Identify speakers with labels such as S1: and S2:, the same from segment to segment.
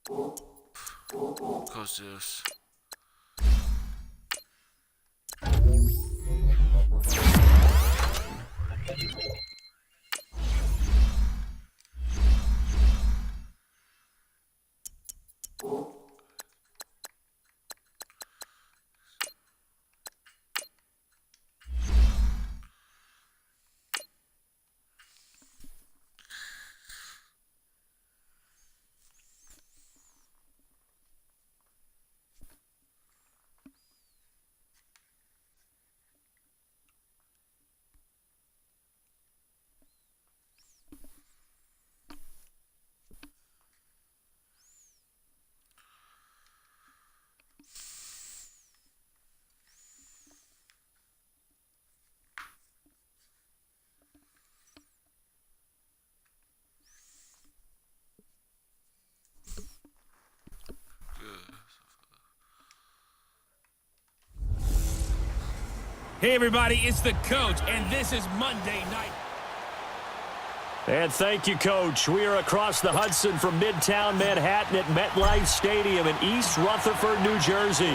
S1: Close this.
S2: Hey everybody, it's the coach, and this is Monday Night.
S3: And thank you, Coach. We are across the Hudson from Midtown Manhattan at MetLife Stadium in East Rutherford, New Jersey.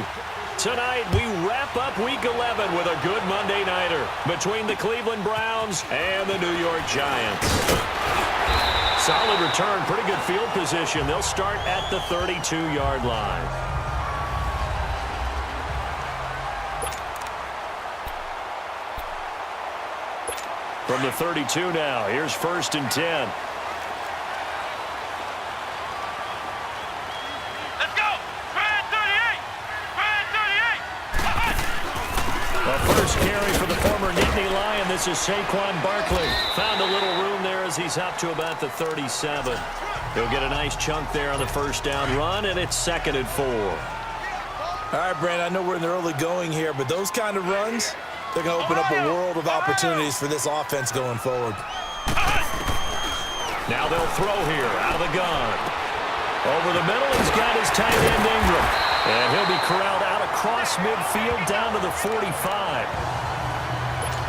S3: Tonight, we wrap up Week 11 with a good Monday Nighter between the Cleveland Browns and the New York Giants. Solid return, pretty good field position. They'll start at the 32-yard line. From the 32 now, here's 1st and 10.
S4: Let's go! Spread 38! Spread 38!
S3: A first carry for the former Nittany Lion. This is Saquon Barkley. Found a little room there as he's up to about the 37. He'll get a nice chunk there on the first down run, and it's 2nd and 4.
S5: All right, Brandon, I know we're in the early going here, but those kind of runs, they're going to open up a world of opportunities for this offense going forward.
S3: Now they'll throw here out of the gun. Over the middle, he's got his tight end Ingram. And he'll be corralled out across midfield down to the 45.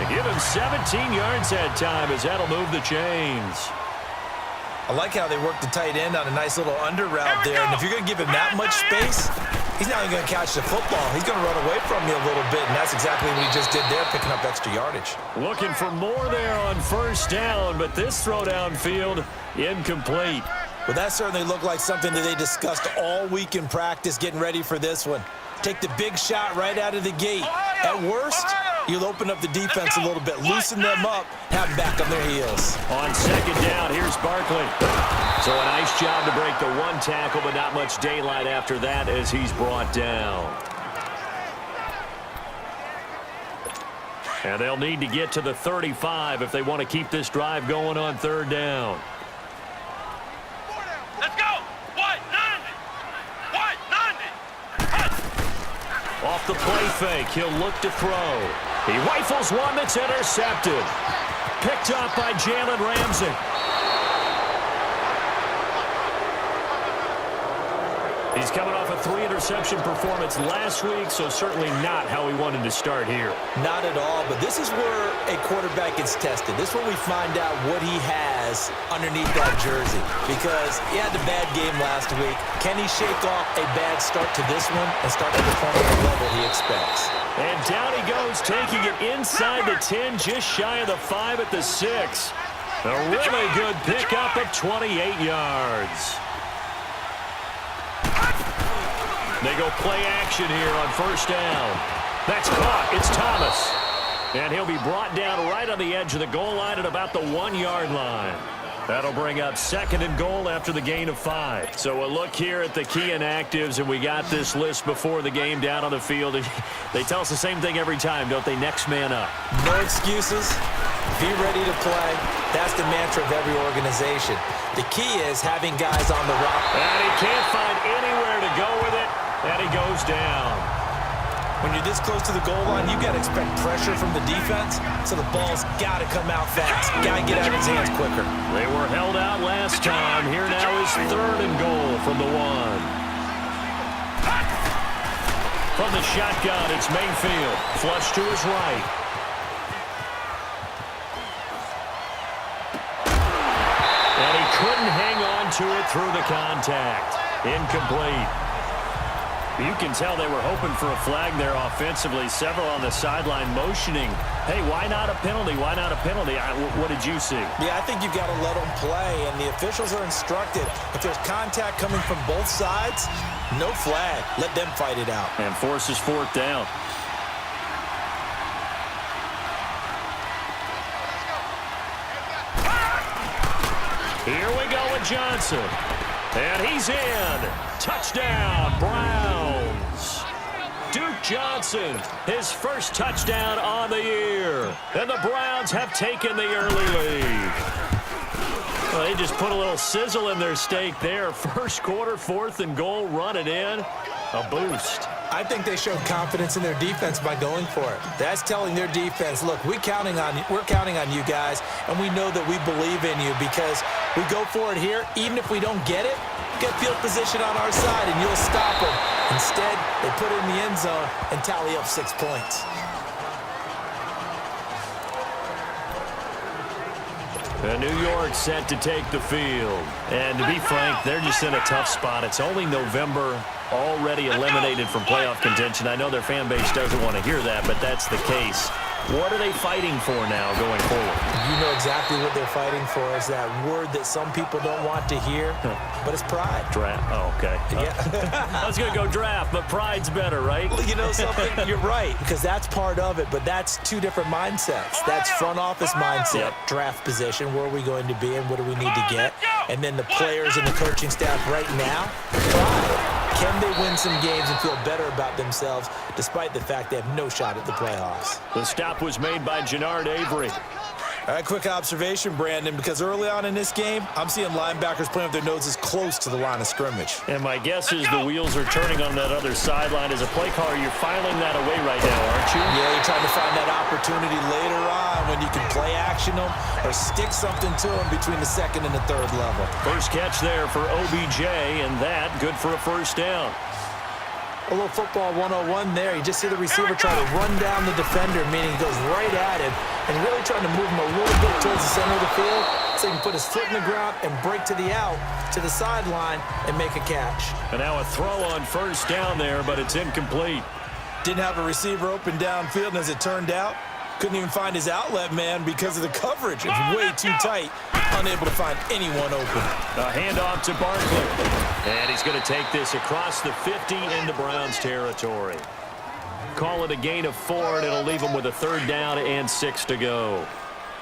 S3: And give him 17 yards that time as that'll move the chains.
S5: I like how they work the tight end on a nice little under route there. And if you're going to give him that much space, he's not even going to catch the football. He's going to run away from you a little bit, and that's exactly what he just did there, picking up extra yardage.
S3: Looking for more there on first down, but this throw downfield incomplete.
S5: Well, that certainly looked like something that they discussed all week in practice, getting ready for this one. Take the big shot right out of the gate. At worst, you'll open up the defense a little bit, loosen them up, have them back on their heels.
S3: On 2nd down, here's Barkley. So a nice job to break the one tackle, but not much daylight after that as he's brought down. And they'll need to get to the 35 if they want to keep this drive going on 3rd down.
S4: Let's go! What? None!
S3: Off the play fake, he'll look to throw. He rifles one that's intercepted. Picked up by Jalen Ramsey. He's coming off a 3-interception performance last week, so certainly not how he wanted to start here.
S5: Not at all, but this is where a quarterback gets tested. This is where we find out what he has underneath that jersey, because he had the bad game last week. Can he shake off a bad start to this one and start to perform at the level he expects?
S3: And down he goes, taking it inside the 10, just shy of the 5 at the 6. A really good pickup of 28 yards. They go play action here on first down. That's caught. It's Thomas. And he'll be brought down right on the edge of the goal line at about the 1-yard line. That'll bring up 2nd and goal after the gain of 5. So a look here at the key inactives, and we got this list before the game down on the field. And they tell us the same thing every time, don't they? Next man up.
S5: No excuses. Be ready to play. That's the mantra of every organization. The key is having guys on the rock.
S3: And he can't find anywhere to go with it. And he goes down.
S5: When you're this close to the goal line, you got to expect pressure from the defense, so the ball's got to come out fast. Got to get out of his hands quicker.
S3: They were held out last time. Here now is 3rd and goal from the 1. From the shotgun, it's Mayfield. Flush to his right. And he couldn't hang on to it through the contact. Incomplete. You can tell they were hoping for a flag there offensively. Several on the sideline motioning. Hey, why not a penalty? Why not a penalty? What did you see?
S5: Yeah, I think you've got to let them play, and the officials are instructed. If there's contact coming from both sides, no flag. Let them fight it out.
S3: And forces fourth down. Here we go with Johnson. And he's in. Touchdown, Browns. Duke Johnson, his first touchdown on the year. And the Browns have taken the early lead. Well, they just put a little sizzle in their steak there. First quarter, 4th and goal, run it in. A boost.
S5: I think they showed confidence in their defense by going for it. That's telling their defense, look, we're counting on you guys, and we know that we believe in you because we go for it here. Even if we don't get it, get field position on our side, and you'll stop them. Instead, they put it in the end zone and tally up 6 points.
S3: New York set to take the field. And to be frank, they're just in a tough spot. It's only November, already eliminated from playoff contention. I know their fan base doesn't want to hear that, but that's the case. What are they fighting for now going forward?
S5: You know exactly what they're fighting for. Is that word that some people don't want to hear, but it's pride.
S3: Draft. Oh, okay.
S5: Yeah.
S3: I was going to go draft, but pride's better, right?
S5: Well, you know something? You're right, because that's part of it, but that's two different mindsets. That's front office mindset, draft position, where are we going to be and what do we need to get? And then the players and the coaching staff right now, pride. Can they win some games and feel better about themselves despite the fact they have no shot at the playoffs?
S3: The stop was made by Jannard Avery.
S5: All right, quick observation, Brandon, because early on in this game, I'm seeing linebackers playing with their noses close to the line of scrimmage.
S3: And my guess is the wheels are turning on that other sideline. As a play caller, you're filing that away right now, aren't you?
S5: Yeah, you're trying to find that opportunity later on when you can play action them or stick something to them between the second and the third level.
S3: First catch there for OBJ, and that good for a first down.
S5: A little football 101 there. You just see the receiver try to run down the defender, meaning he goes right at him and really trying to move him a little bit towards the center of the field so he can put his foot in the ground and break to the out, to the sideline, and make a catch.
S3: And now a throw on first down there, but it's incomplete.
S5: Didn't have a receiver open downfield, and as it turned out, couldn't even find his outlet man because of the coverage. It's way too tight. Unable to find anyone open.
S3: A handoff to Barkley. And he's going to take this across the 50 into Browns territory. Call it a gain of 4, and it'll leave him with a 3rd down and 6 to go.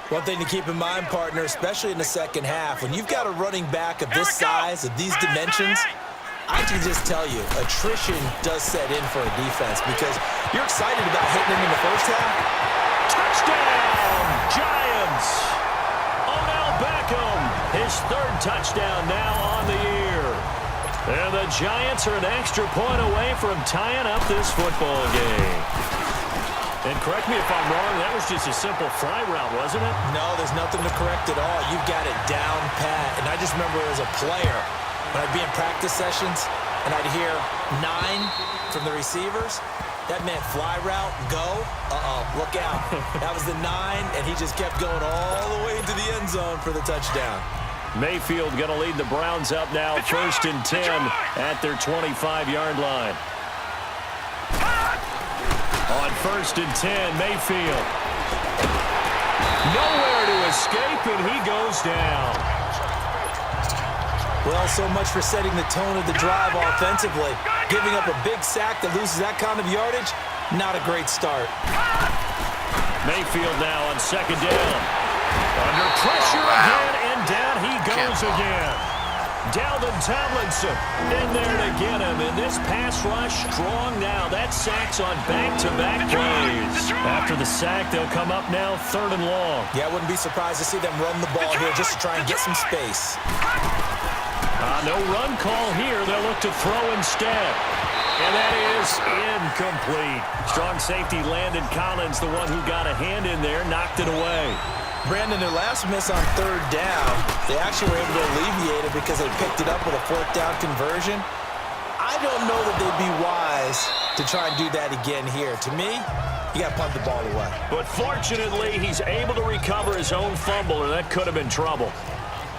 S5: One thing to keep in mind, partner, especially in the second half, when you've got a running back of this size, of these dimensions, I can just tell you, attrition does set in for a defense because you're excited about hitting him in the first half.
S3: Touchdown, Giants! Odell Beckham, his 3rd touchdown now on the year. And the Giants are an extra point away from tying up this football game. And correct me if I'm wrong, that was just a simple fly route, wasn't it?
S5: No, there's nothing to correct at all. You've got it down pat. And I just remember as a player, when I'd be in practice sessions and I'd hear 9 from the receivers, that meant fly route, go, look out. That was the 9, and he just kept going all the way into the end zone for the touchdown.
S3: Mayfield going to lead the Browns up now, 1st and 10 at their 25-yard line. On 1st and 10, Mayfield. Nowhere to escape, and he goes down.
S5: Well, so much for setting the tone of the drive offensively. Giving up a big sack that loses that kind of yardage, not a great start.
S3: Mayfield now on 2nd down. Under pressure again, and down he goes again. Dalvin Tomlinson in there to get him, and this pass rush strong now. That sack's on back-to-back plays. After the sack, they'll come up now 3rd and long.
S5: Yeah, I wouldn't be surprised to see them run the ball here just to try and get some space.
S3: No run call here. They'll look to throw instead. And that is incomplete. Strong safety Landon Collins, the one who got a hand in there, knocked it away.
S5: Brandon, their last miss on 3rd down, they actually were able to alleviate it because they picked it up with a 4th down conversion. I don't know that they'd be wise to try and do that again here. To me, you got to punt the ball away.
S3: But fortunately, he's able to recover his own fumble, or that could have been trouble.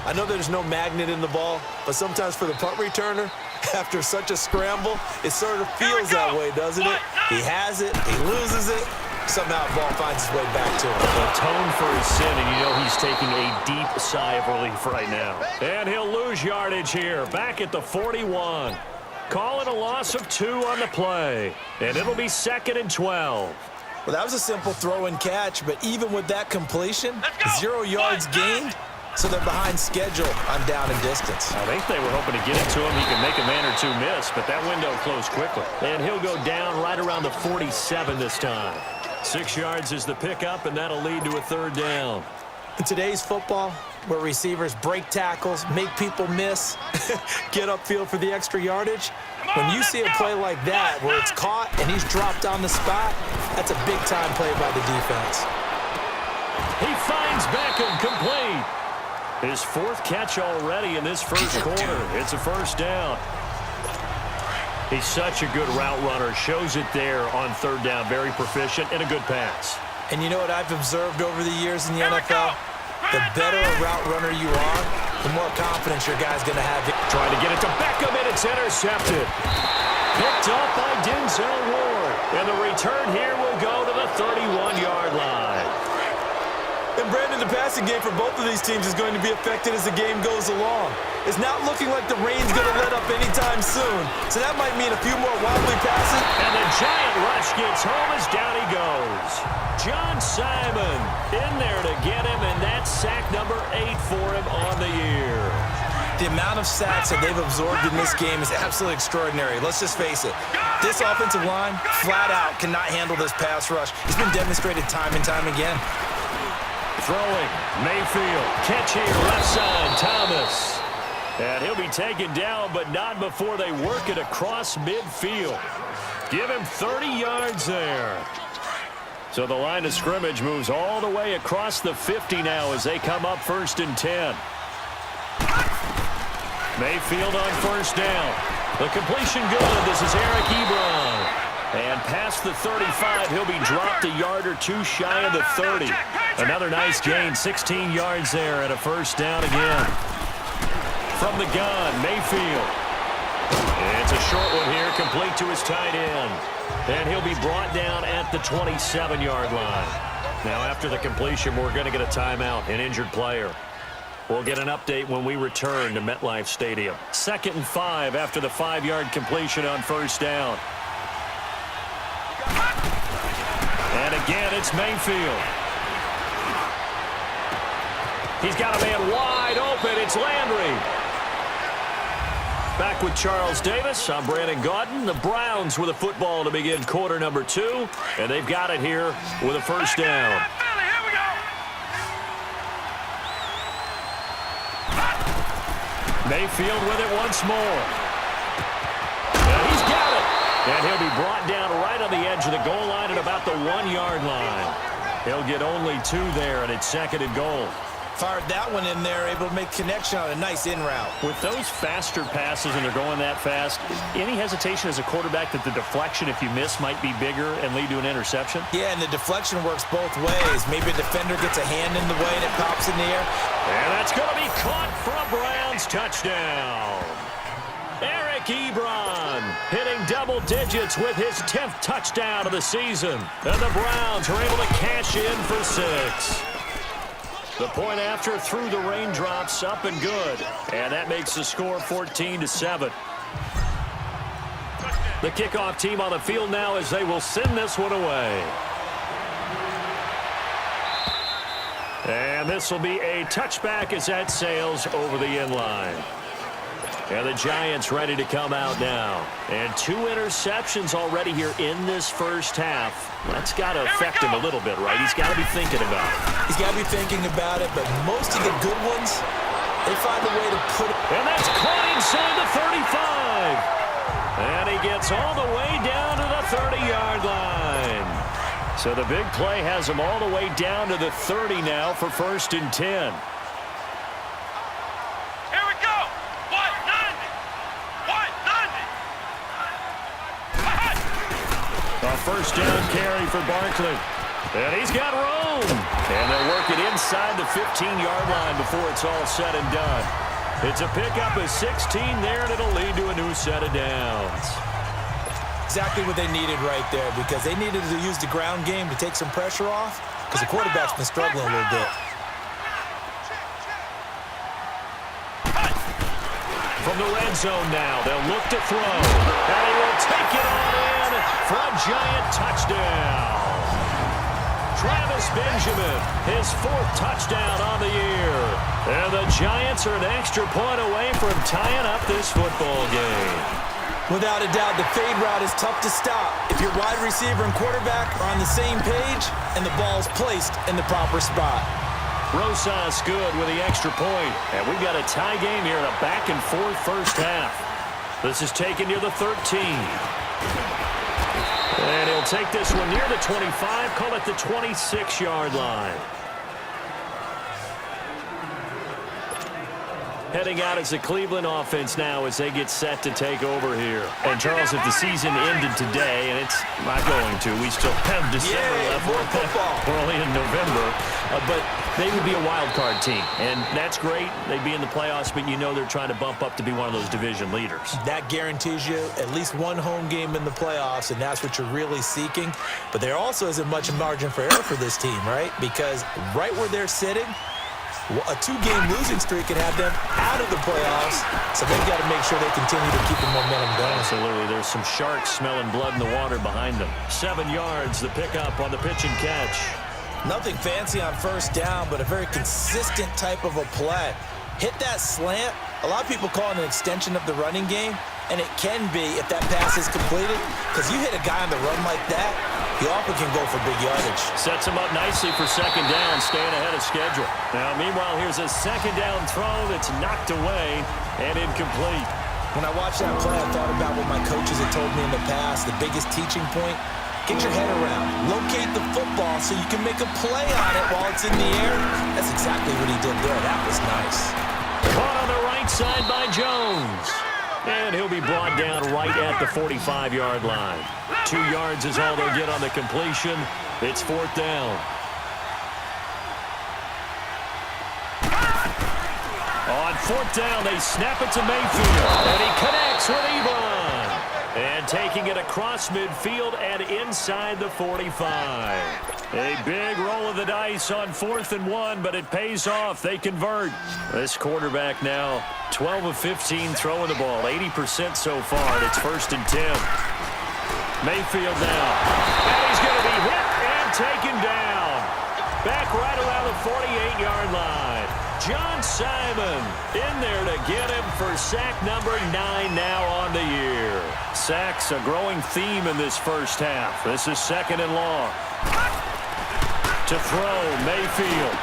S5: I know there's no magnet in the ball, but sometimes for the punt returner, After such a scramble, it sort of feels that way, doesn't it? He has it, he loses it, somehow the ball finds its way back to him.
S3: The tone for his sin, and you know he's taking a deep sigh of relief right now. And he'll lose yardage here, back at the 41. Calling a loss of 2 on the play, and it'll be 2nd and 12.
S5: Well, that was a simple throw and catch, but even with that completion, 0 yards gained, so they're behind schedule on down and distance.
S3: I think they were hoping to get it to him. He could make a man or two miss, but that window closed quickly. And he'll go down right around the 47 this time. 6 yards is the pickup, and that'll lead to a 3rd down.
S5: In today's football, where receivers break tackles, make people miss, get upfield for the extra yardage, when you see a play like that where it's caught and he's dropped on the spot, that's a big-time play by the defense.
S3: He finds Beckham complete. His 4th catch already in this first quarter. It's a 1st down. He's such a good route runner. Shows it there on 3rd down. Very proficient and a good pass.
S5: And you know what I've observed over the years in the NFL? The better a route runner you are, the more confidence your guy's going to have.
S3: Trying to get it to Beckham, and it's intercepted. Picked up by Denzel Ward. And the return here will go to the 31-yard line.
S5: And Brandon, the passing game for both of these teams is going to be affected as the game goes along. It's not looking like the rain's going to let up anytime soon. So that might mean a few more wobbly passes.
S3: And the giant rush gets home as down he goes. John Simon in there to get him, and that's sack number 8 for him on the year.
S5: The amount of sacks that they've absorbed in this game is absolutely extraordinary. Let's just face it. This offensive line, flat out, cannot handle this pass rush. It's been demonstrated time and time again.
S3: Throwing, Mayfield. Catch here, left side, Thomas. And he'll be taken down, but not before they work it across midfield. Give him 30 yards there. So the line of scrimmage moves all the way across the 50 now as they come up 1st and 10. Mayfield on 1st down. The completion good. This is Eric Ebron. And past the 35, he'll be dropped a yard or 2 shy of the 30. Another nice gain, 16 yards there and a 1st down again. From the gun, Mayfield. It's a short one here, complete to his tight end. And he'll be brought down at the 27-yard line. Now, after the completion, we're going to get a timeout, an injured player. We'll get an update when we return to MetLife Stadium. 2nd and 5 after the 5-yard completion on 1st down. And again, it's Mayfield. He's got a man wide open. It's Landry. Back with Charles Davis. I'm Brandon Gaudin. The Browns with a football to begin quarter number 2. And they've got it here with a 1st down. Mayfield with it once more. And he's got it. And he'll be brought down right on the edge of the goal line at about the 1-yard line. He'll get only 2 there, and it's 2nd and goal.
S5: Fired that one in there, able to make connection on a nice in route.
S3: With those faster passes and they're going that fast, any hesitation as a quarterback that the deflection, if you miss, might be bigger and lead to an interception?
S5: Yeah, and the deflection works both ways. Maybe a defender gets a hand in the way and it pops in the air.
S3: And that's going to be caught for a Browns touchdown. Eric Ebron hitting double digits with his 10th touchdown of the season. And the Browns are able to cash in for 6. The point after through the raindrops, up and good. And that makes the score 14-7. The kickoff team on the field now as they will send this one away. And this will be a touchback as that sails over the end line. And the Giants ready to come out now. And 2 interceptions already here in this first half. That's got to affect him a little bit, right? He's got to be thinking about it.
S5: He's got to be thinking about it, but most of the good ones, they find a way to put it.
S3: And that's caught inside the 35. And he gets all the way down to the 30-yard line. So the big play has him all the way down to the 30 now for 1st and 10. A 1st down carry for Barkley. And he's got room. And they'll work it inside the 15-yard line before it's all said and done. It's a pickup of 16 there, and it'll lead to a new set of downs.
S5: Exactly what they needed right there, because they needed to use the ground game to take some pressure off, because the quarterback's been struggling a little bit.
S3: From the red zone now, they'll look to throw. And he will take it on in for a giant touchdown. Travis Benjamin, his 4th touchdown on the year. And the Giants are an extra point away from tying up this football game.
S5: Without a doubt, the fade route is tough to stop if your wide receiver and quarterback are on the same page and the ball's placed in the proper spot.
S3: Rosas good with the extra point. And we've got a tie game here in a back-and-forth first half. This is taken near the 13. And he'll take this one near the 25, call it the 26-yard line. Heading out as the Cleveland offense now as they get set to take over here. And, Charles, if the season ended today, and it's not going to, we still have December left. We're only in November. But they would be a wild card team, and that's great. They'd be in the playoffs, but you know they're trying to bump up to be one of those division leaders.
S5: That guarantees you at least one home game in the playoffs, and that's what you're really seeking. But there also isn't much margin for error for this team, right? Because right where they're sitting, a 2-game losing streak can have them out of the playoffs, so they've got to make sure they continue to keep the momentum going.
S3: Absolutely. There's some sharks smelling blood in the water behind them. 7 yards, the pickup on the pitch and catch.
S5: Nothing fancy on first down, but a very consistent type of a play. Hit that slant. A lot of people call it an extension of the running game, and it can be if that pass is completed, because you hit a guy on the run like that, he often can go for big yardage.
S3: Sets him up nicely for second down, staying ahead of schedule. Now, meanwhile, here's a second down throw that's knocked away and incomplete.
S5: When I watched that play, I thought about what my coaches had told me in the past. The biggest teaching point, get your head around. Locate the football so you can make a play on it while it's in the air. That's exactly what he did there. That was nice.
S3: Caught on the right side by Jones. And he'll be brought down right at the 45-yard line. 2 yards is all they'll get on the completion. It's 4th down. On 4th down, they snap it to Mayfield. And he connects with Ebron. And taking it across midfield and inside the 45. A big roll of the dice on 4th and 1, but it pays off. They convert. This quarterback now 12 of 15 throwing the ball, 80% so far, and it's 1st and 10. Mayfield now. And he's going to be hit and taken down. Back right around the 48-yard line. John Simon in there to get him for sack number 9 now on the year. Sacks a growing theme in this first half. This is 2nd and long. To throw, Mayfield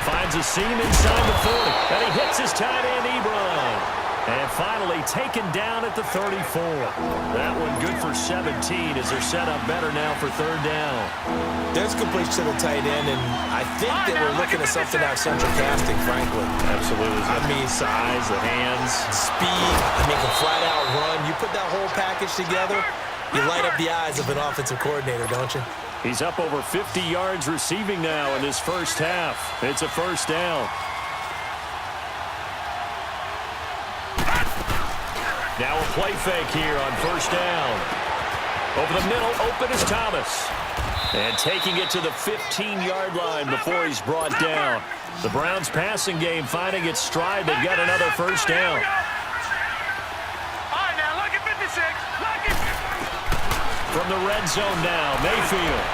S3: finds a seam inside the 40, and he hits his tight end, Ebron. And finally taken down at the 34. That one good for 17 as they're set up better now for 3rd down.
S5: There's completion to the tight end, and I think they were looking at something out of central casting, frankly.
S3: Absolutely. I mean, size, the hands.
S5: Speed, make a flat-out run. You put that whole package together, you light up the eyes of an offensive coordinator, don't you?
S3: He's up over 50 yards receiving now in this first half. It's a 1st down. Now a play fake here on 1st down. Over the middle, open is Thomas. And taking it to the 15-yard line before he's brought down. The Browns passing game finding its stride. They've got another 1st down.
S4: All right, now look at 56. Look at...
S3: From the red zone now, Mayfield.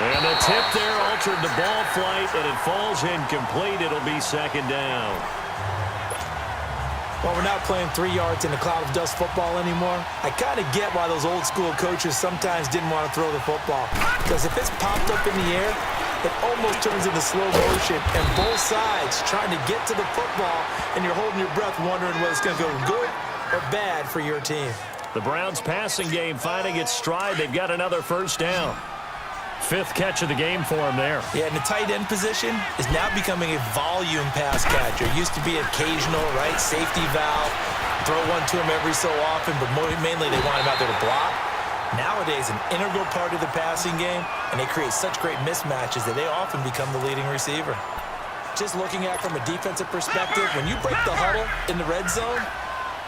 S3: And the tip there altered the ball flight, and it falls incomplete. It'll be 2nd down.
S5: Well, we're not playing 3 yards in a cloud of dust football anymore. I kind of get why those old school coaches sometimes didn't want to throw the football. Because if it's popped up in the air, it almost turns into slow motion. And both sides trying to get to the football, and you're holding your breath wondering whether it's going to go good or bad for your team.
S3: The Browns passing game finding its stride. They've got another 1st down. 5th catch of the game for him there.
S5: Yeah, and the tight end position is now becoming a volume pass catcher. Used to be occasional, right? Safety valve. Throw one to him every so often, but mainly they want him out there to block. Nowadays, an integral part of the passing game, and they create such great mismatches that they often become the leading receiver. Just looking at it from a defensive perspective, when you break the huddle in the red zone,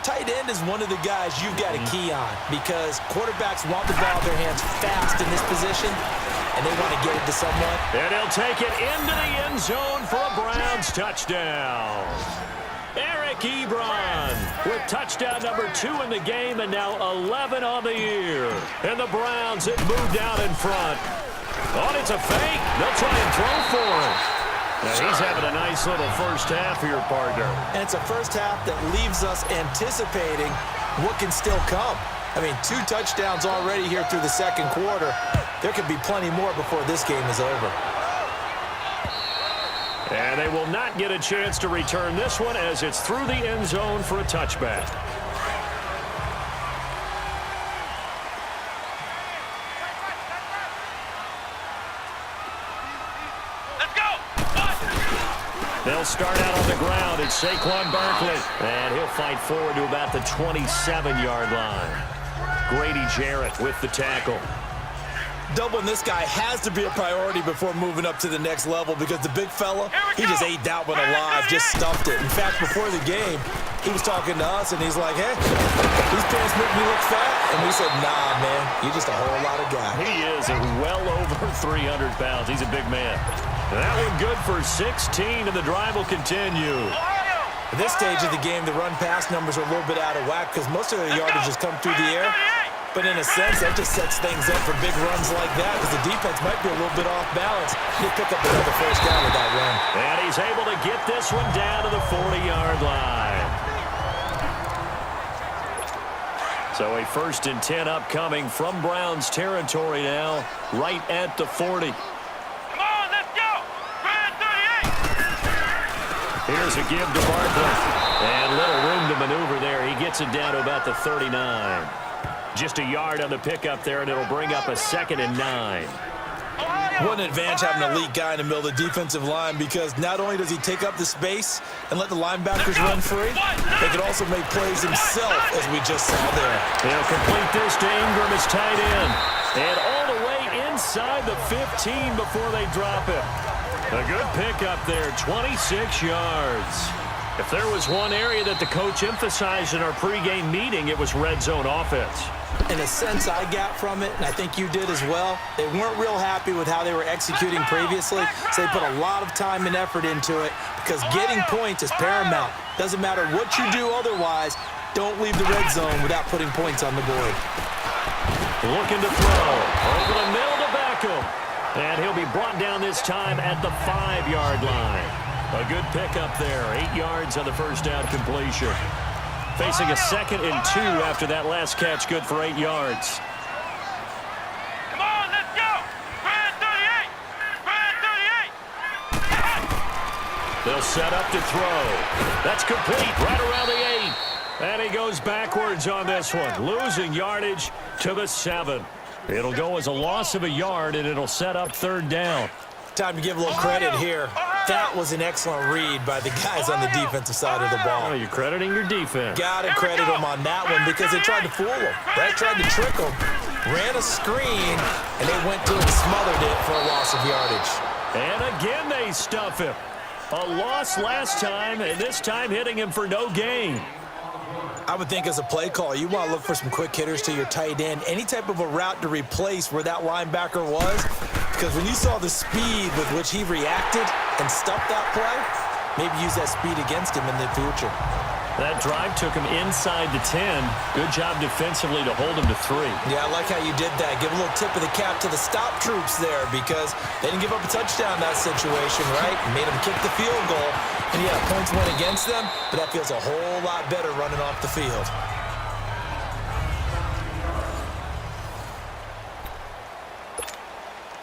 S5: tight end is one of the guys you've got to key on because quarterbacks want the ball in their hands fast in this position, and they want to get it to someone.
S3: And he'll take it into the end zone for a Browns touchdown. Eric Ebron with touchdown number 2 in the game and now 11 on the year. And the Browns have moved out in front. Oh, it's a fake. They'll try and throw for him. And he's having a nice little first half for your partner.
S5: And it's a first half that leaves us anticipating what can still come. I mean, 2 touchdowns already here through the second quarter. There could be plenty more before this game is over.
S3: And they will not get a chance to return this one as it's through the end zone for a touchback.
S4: Let's go!
S3: They'll start out on the ground. It's Saquon Barkley. And he'll fight forward to about the 27-yard line. Grady Jarrett with the tackle.
S5: Doubling this guy has to be a priority before moving up to the next level because the big fella, he just ate that one alive, just stuffed it. In fact, before the game, he was talking to us, and he's like, hey, these pants make me look fat. And we said, nah, man, you're just a whole lot of guy.
S3: He is well over 300 pounds. He's a big man. And that one good for 16, and the drive will continue.
S5: At this stage of the game, the run-pass numbers are a little bit out of whack because most of the yardage has come through the air. But in a sense, that just sets things up for big runs like that because the defense might be a little bit off balance. He'll pick up another first down with that run.
S3: And he's able to get this one down to the 40-yard line. So a 1st and 10 upcoming from Browns territory now, right at the 40.
S4: Come on, let's go! Brand 38!
S3: Here's a give to Barkley. And little room to maneuver there. He gets it down to about the 39. Just a yard on the pickup there, and it'll bring up a 2nd and 9.
S5: What an advantage having an elite guy in the middle of the defensive line because not only does he take up the space and let the linebackers run free, they can also make plays himself, as we just saw there.
S3: He'll complete this to Ingram as tight end. And all the way inside the 15 before they drop it. A good pickup there, 26 yards. If there was one area that the coach emphasized in our pregame meeting, it was red zone offense.
S5: In a sense I got from it, and I think you did as well, they weren't real happy with how they were executing previously, so they put a lot of time and effort into it because getting points is paramount. Doesn't matter what you do otherwise, don't leave the red zone without putting points on the board.
S3: Looking to throw. Over the middle to Beckham. And he'll be brought down this time at the 5-yard line. A good pickup there. 8 yards on the first down completion. Facing a 2nd and 2 after that last catch, good for 8 yards.
S4: Come on, let's go! Brand 38! Brand 38!
S3: They'll set up to throw. That's complete right around the 8. And he goes backwards on this one, losing yardage to the 7. It'll go as a loss of a yard, and it'll set up 3rd down.
S5: Time to give a little credit here. That was an excellent read by the guys on the defensive side of the ball.
S3: Oh, you're crediting your defense.
S5: Got to credit them on that one because they tried to fool them. Right? Tried to trick them. Ran a screen, and they went to it and smothered it for a loss of yardage.
S3: And again they stuff him. A loss last time, and this time hitting him for no gain.
S5: I would think as a play call, you want to look for some quick hitters to your tight end. Any type of a route to replace where that linebacker was. Because when you saw the speed with which he reacted and stuffed that play, maybe use that speed against him in the future.
S3: That drive took him inside the 10. Good job defensively to hold him to 3.
S5: Yeah, I like how you did that. Give a little tip of the cap to the stop troops there because they didn't give up a touchdown in that situation, right? Made them kick the field goal. And yeah, points went against them, but that feels a whole lot better running off the field.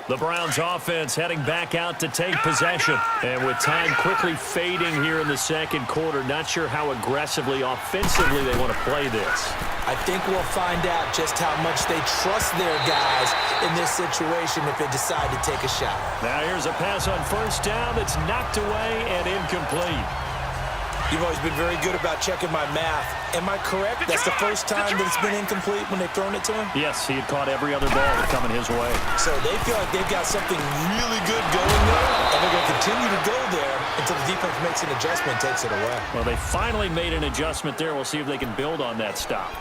S3: The Browns offense heading back out to take possession. And with time quickly fading here in the second quarter, not sure how aggressively, offensively they want to play this.
S5: I think we'll find out just how much they trust their guys in this situation if they decide to take a shot.
S3: Now here's a pass on 1st down that's knocked away and incomplete.
S5: You've always been very good about checking my math. Am I correct? That's the first time that it's been incomplete when they've thrown it to him?
S3: Yes, he had caught every other ball coming his way.
S5: So they feel like they've got something really good going there, and they're going to continue to go there until the defense makes an adjustment and takes it away.
S3: Well, they finally made an adjustment there. We'll see if they can build on that stop.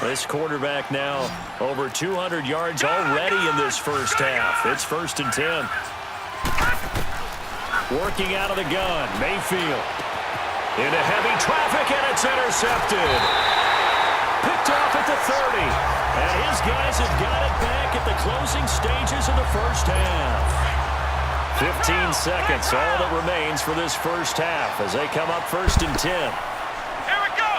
S3: This quarterback now over 200 yards already in this first half. It's 1st and 10. Working out of the gun, Mayfield. Into heavy traffic, and it's intercepted. Picked off at the 30. And his guys have got it back at the closing stages of the first half. 15 seconds, all that remains for this first half as they come up 1st and 10.
S4: Here we go.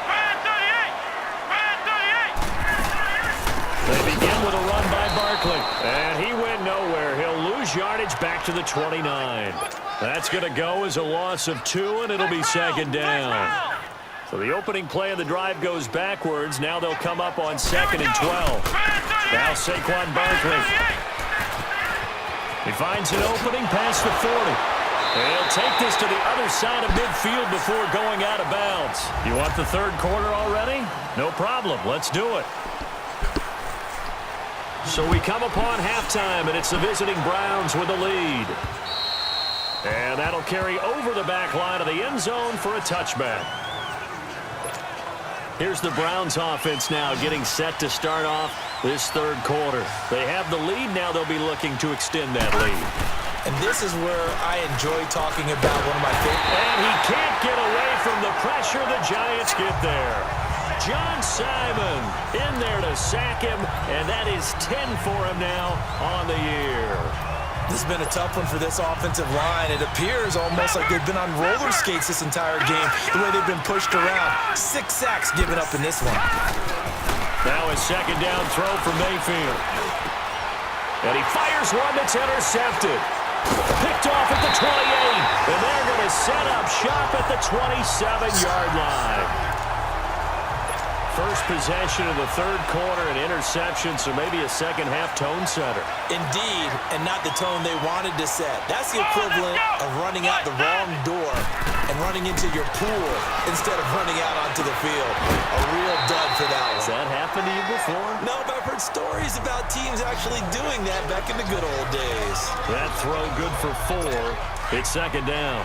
S4: Red 38. Red 38.
S3: They begin with a run by Barkley. And he went nowhere. He'll lose yardage back to the 29. That's going to go as a loss of 2, and it'll be 2nd down. So the opening play of the drive goes backwards. Now they'll come up on 2nd and 12. Now Saquon Barkley. He finds an opening past the 40. And he'll take this to the other side of midfield before going out of bounds. You want the third quarter already? No problem. Let's do it. So we come upon halftime, and it's the visiting Browns with the lead. And that'll carry over the back line of the end zone for a touchback. Here's the Browns offense now getting set to start off this third quarter. They have the lead. Now they'll be looking to extend that lead.
S5: And this is where I enjoy talking about one of my favorites.
S3: And he can't get away from the pressure. The Giants get there. John Simon in there to sack him, and that is 10 for him now on the year.
S5: This has been a tough one for this offensive line. It appears almost like they've been on roller skates this entire game, the way they've been pushed around. 6 sacks given up in this one.
S3: Now a 2nd down throw for Mayfield. And he fires one that's intercepted. Picked off at the 28. And they're going to set up shop at the 27-yard line. First possession of the third quarter, an interception, so maybe a second-half tone setter.
S5: Indeed, and not the tone they wanted to set. That's the equivalent of running out the wrong door and running into your pool instead of running out onto the field. A real dud for that one.
S3: Has that happened to you before?
S5: No, but I've heard stories about teams actually doing that back in the good old days.
S3: That throw good for 4. It's 2nd down.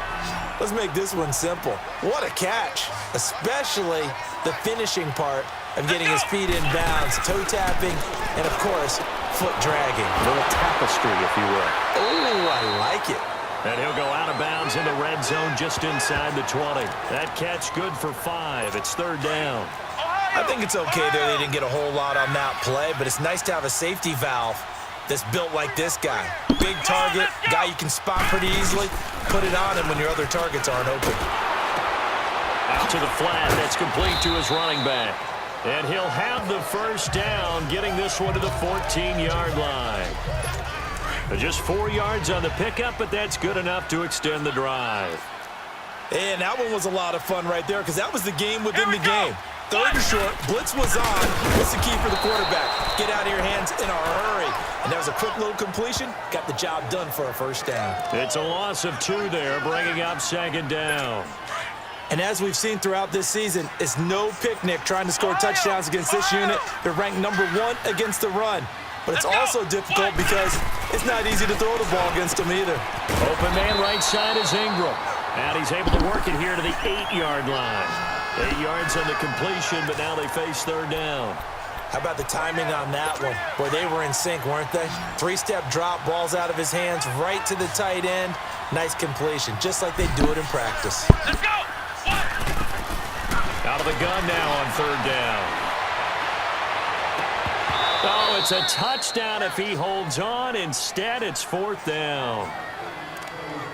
S5: Let's make this one simple. What a catch, especially the finishing part of getting his feet in bounds, toe tapping, and of course, foot dragging.
S3: A little tapestry, if you will.
S5: Oh, I like it.
S3: And he'll go out of bounds in the red zone just inside the 20. That catch good for 5. It's 3rd down.
S5: I think it's okay there. They didn't get a whole lot on that play, but it's nice to have a safety valve that's built like this guy. Big target, guy you can spot pretty easily. Put it on him when your other targets aren't open.
S3: Out to the flat. That's complete to his running back. And he'll have the first down, getting this one to the 14-yard line. Just 4 yards on the pickup, but that's good enough to extend the drive.
S5: And that one was a lot of fun right there because that was the game within the game. 3rd and short, blitz was on. What's the key for the quarterback? Get out of your hands in a hurry. And that was a quick little completion. Got the job done for a first down.
S3: It's a loss of 2 there, bringing up 2nd down.
S5: And as we've seen throughout this season, it's no picnic trying to score touchdowns against this unit. They're ranked number 1 against the run. But it's also difficult because it's not easy to throw the ball against them either.
S3: Open man right side is Ingram. And he's able to work it here to the 8-yard line. 8 yards on the completion, but now they face 3rd down.
S5: How about the timing on that one? Where they were in sync, weren't they? 3-step drop, balls out of his hands, right to the tight end. Nice completion, just like they do it in practice.
S4: Let's go.
S3: Out of the gun now on 3rd down. Oh, it's a touchdown if he holds on. Instead, it's 4th down.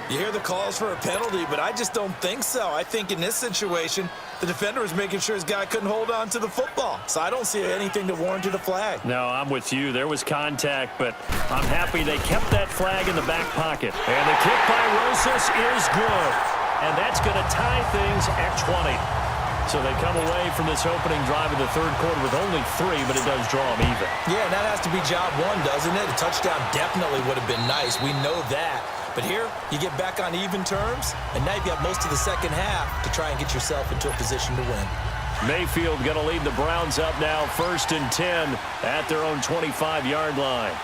S5: You hear the calls for a penalty, but I just don't think so. I think in this situation, the defender was making sure his guy couldn't hold on to the football. So I don't see anything to warrant a flag.
S3: No, I'm with you. There was contact, but I'm happy they kept that flag in the back pocket. And the kick by Rosas is good. And that's going to tie things at 20. So they come away from this opening drive of the third quarter with only 3, but it does draw them even.
S5: Yeah, and that has to be job 1, doesn't it? A touchdown definitely would have been nice. We know that. But here, you get back on even terms, and now you've got most of the second half to try and get yourself into a position to win.
S3: Mayfield going to lead the Browns up now, 1st and 10 at their own 25-yard line.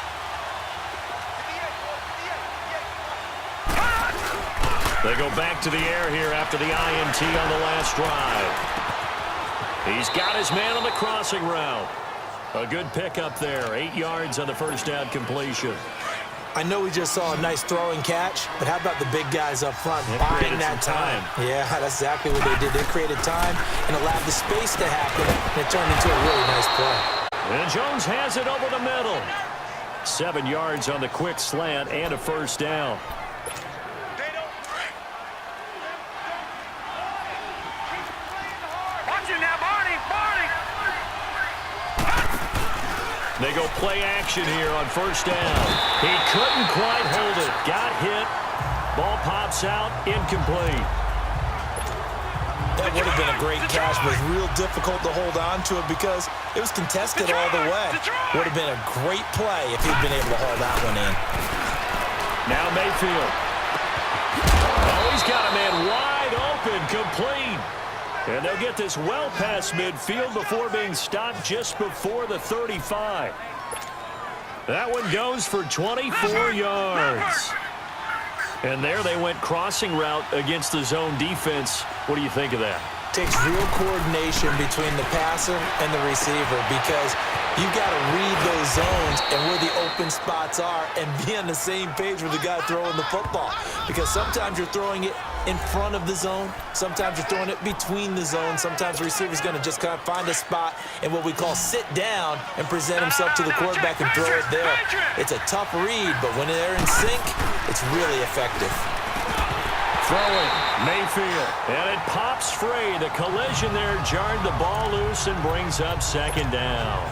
S3: They go back to the air here after the INT on the last drive. He's got his man on the crossing route. A good pickup there, 8 yards on the first down completion.
S5: I know we just saw a nice throwing catch, but how about the big guys up front buying that time? Yeah, that's exactly what they did. They created time and allowed the space to happen, and it turned into a really nice play.
S3: And Jones has it over the middle. 7 yards on the quick slant and a first down. They go play action here on first down. He couldn't quite hold it. Got hit. Ball pops out. Incomplete.
S5: That would have been a great catch, but it was real difficult to hold on to it because it was contested all the way. Would have been a great play if he'd been able to haul that one in.
S3: Now Mayfield. Oh, he's got a man wide open. Complete. And they'll get this well past midfield before being stopped just before the 35. That one goes for 24 yards. And there they went crossing route against the zone defense. What do you think of that?
S5: Takes real coordination between the passer and the receiver because you've got to read those zones and where the open spots are and be on the same page with the guy throwing the football. Because sometimes you're throwing it in front of the zone. Sometimes you're throwing it between the zones. Sometimes the receiver's going to just kind of find a spot and what we call sit down and present himself to the quarterback and throw it there. It's a tough read, but when they're in sync, it's really effective.
S3: Throwing, Mayfield, and it pops free. The collision there jarred the ball loose and brings up second down.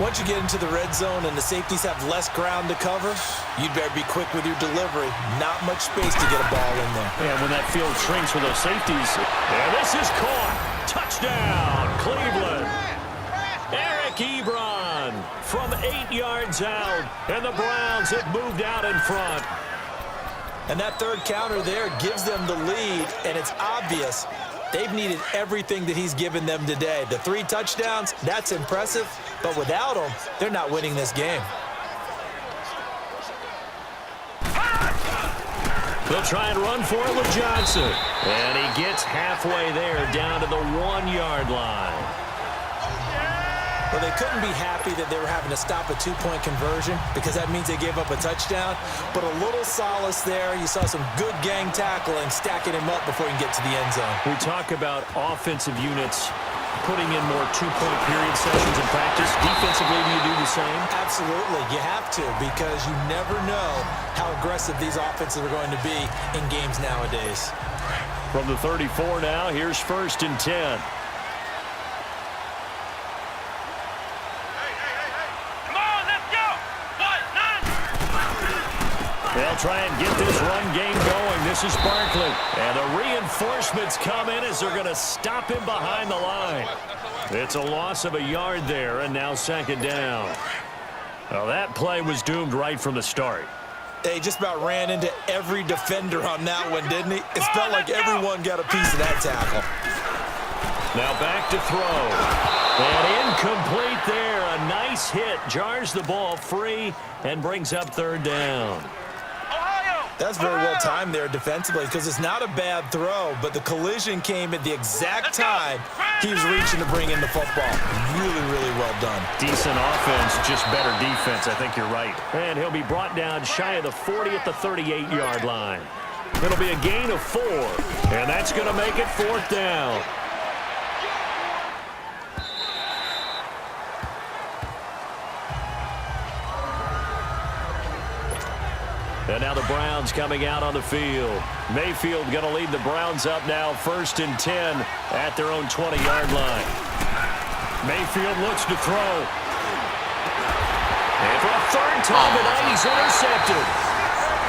S5: Once you get into the red zone and the safeties have less ground to cover, you'd better be quick with your delivery. Not much space to get a ball in there.
S3: And when that field shrinks for those safeties, and this is caught. Touchdown, Cleveland. Eric Ebron from 8 yards out, and the Browns have moved out in front.
S5: And that third counter there gives them the lead, and it's obvious they've needed everything that he's given them today. The 3 touchdowns, that's impressive, but without him, they're not winning this game.
S3: They'll try and run for it with Johnson. And he gets halfway there down to the 1-yard line.
S5: Well, they couldn't be happy that they were having to stop a 2-point conversion because that means they gave up a touchdown. But a little solace there. You saw some good gang tackling, stacking him up before he can get to the end zone.
S3: We talk about offensive units putting in more 2-point period sessions in practice. Defensively, do you do the same?
S5: Absolutely. You have to because you never know how aggressive these offenses are going to be in games nowadays.
S3: From the 34 now, here's 1st and 10. They'll try and get this run game going. This is Barkley. And the reinforcements come in as they're going to stop him behind the line. It's a loss of a yard there, and now second down. Well, that play was doomed right from the start.
S5: They just about ran into every defender on that one, didn't he? It felt like everyone got a piece of that tackle.
S3: Now back to throw. And incomplete there. A nice hit. Jars the ball free and brings up third down.
S5: That's very well timed there defensively because it's not a bad throw, but the collision came at the exact time he was reaching to bring in the football. Really, really well done.
S3: Decent offense, just better defense. I think you're right. And he'll be brought down shy of the 40 at the 38-yard line. It'll be a gain of 4, and that's going to make it 4th down. And now the Browns coming out on the field. Mayfield going to lead the Browns up now, 1st and 10 at their own 20-yard line. Mayfield looks to throw. And for a third time tonight, he's intercepted.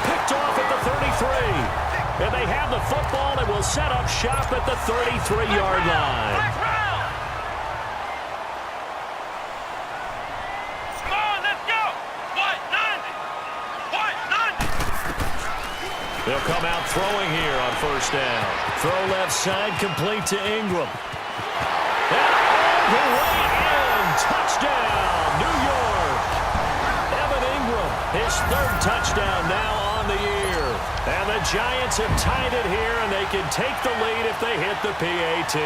S3: Picked off at the 33. And they have the football and will set up shop at the 33-yard line. They'll come out throwing here on first down. Throw left side, complete to Ingram. And all the way in. Touchdown, New York. Evan Ingram, his third touchdown now on the year. And the Giants have tied it here, and they can take the lead if they hit the PAT.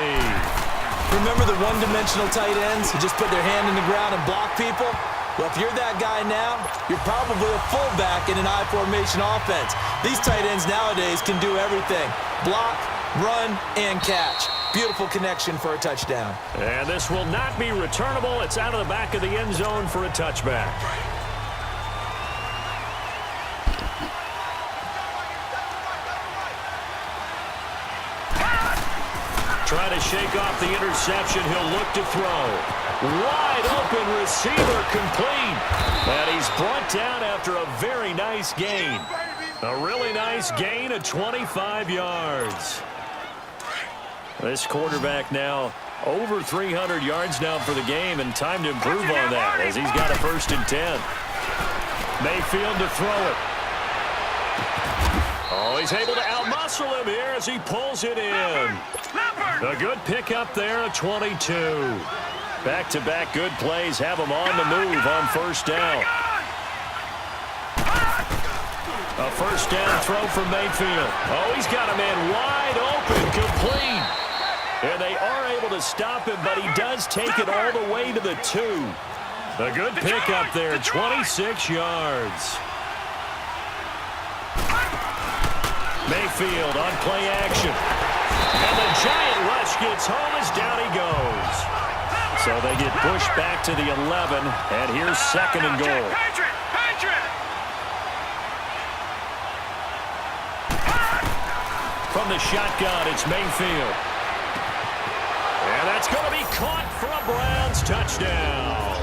S5: Remember the one-dimensional tight ends who just put their hand in the ground and block people? Well, if you're that guy now, you're probably a fullback in an I-formation offense. These tight ends nowadays can do everything. Block, run, and catch. Beautiful connection for a touchdown.
S3: And this will not be returnable. It's out of the back of the end zone for a touchback. Trying to shake off the interception. He'll look to throw. Wide open receiver complete. And he's brought down after a very nice gain. A really nice gain of 25 yards. This quarterback now over 300 yards now for the game, and time to improve on that as he's got a 1st and 10. Mayfield to throw it. Oh, he's able to outmuscle him here as he pulls it in. A good pickup there at 22. Back-to-back good plays have him on the move on first down. A first down throw from Mayfield. Oh, he's got a man wide open, complete. And they are able to stop him, but he does take it all the way to the 2. A good pickup there, 26 yards. Mayfield on play action. And the giant rush gets home as down he goes. So they get pushed back to the 11, and here's 2nd and goal. From the shotgun, it's Mayfield. And that's going to be caught for a Browns touchdown.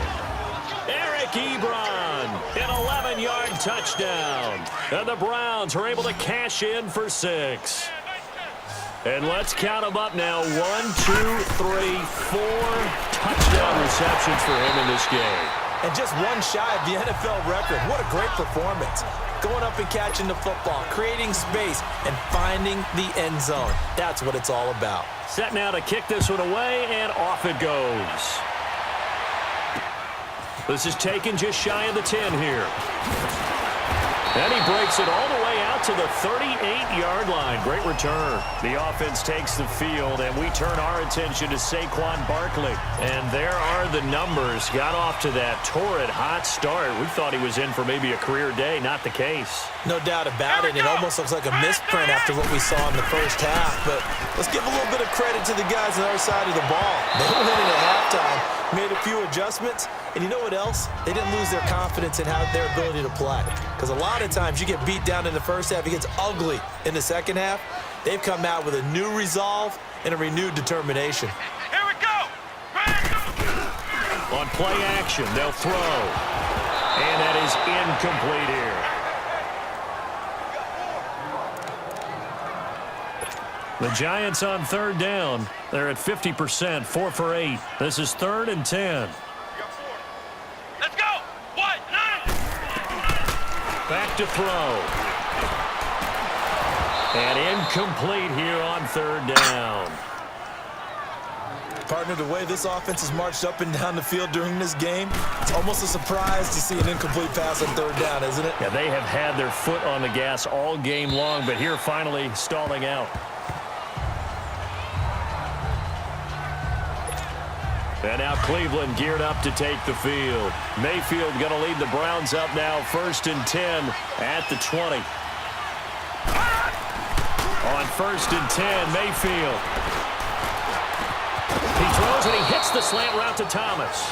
S3: Eric Ebron, an 11-yard touchdown. And the Browns are able to cash in for 6. And let's count them up now. 1, 2, 3, 4 touchdown receptions for him in this game.
S5: And just one shy of the NFL record. What a great performance. Going up and catching the football, creating space, and finding the end zone. That's what it's all about.
S3: Set now to kick this one away, and off it goes. This is taken just shy of the 10 here. And he breaks it all the way out to the 38-yard line. Great return. The offense takes the field, and we turn our attention to Saquon Barkley. And there are the numbers. Got off to that torrid hot start. We thought he was in for maybe a career day. Not the case.
S5: No doubt about it. It almost looks like a misprint after what we saw in the first half. But let's give a little bit of credit to the guys on the other side of the ball. They went in at halftime, made a few adjustments. And you know what else? They didn't lose their confidence in their ability to play. Because a lot of times you get beat down in the first half, it gets ugly in the second half. They've come out with a new resolve and a renewed determination.
S4: Here we go!
S3: On play action, they'll throw. And that is incomplete here. The Giants on 3rd down. They're at 50%, 4 for 8. This is 3rd and 10.
S4: Let's go! 1, 9!
S3: Back to throw. And incomplete here on 3rd down.
S5: Partner, the way this offense has marched up and down the field during this game, it's almost a surprise to see an incomplete pass on 3rd down, isn't it?
S3: Yeah, they have had their foot on the gas all game long, but here finally stalling out. And now Cleveland geared up to take the field. Mayfield going to lead the Browns up now, 1st and 10 at the 20. On 1st and 10, Mayfield. He throws and he hits the slant route to Thomas.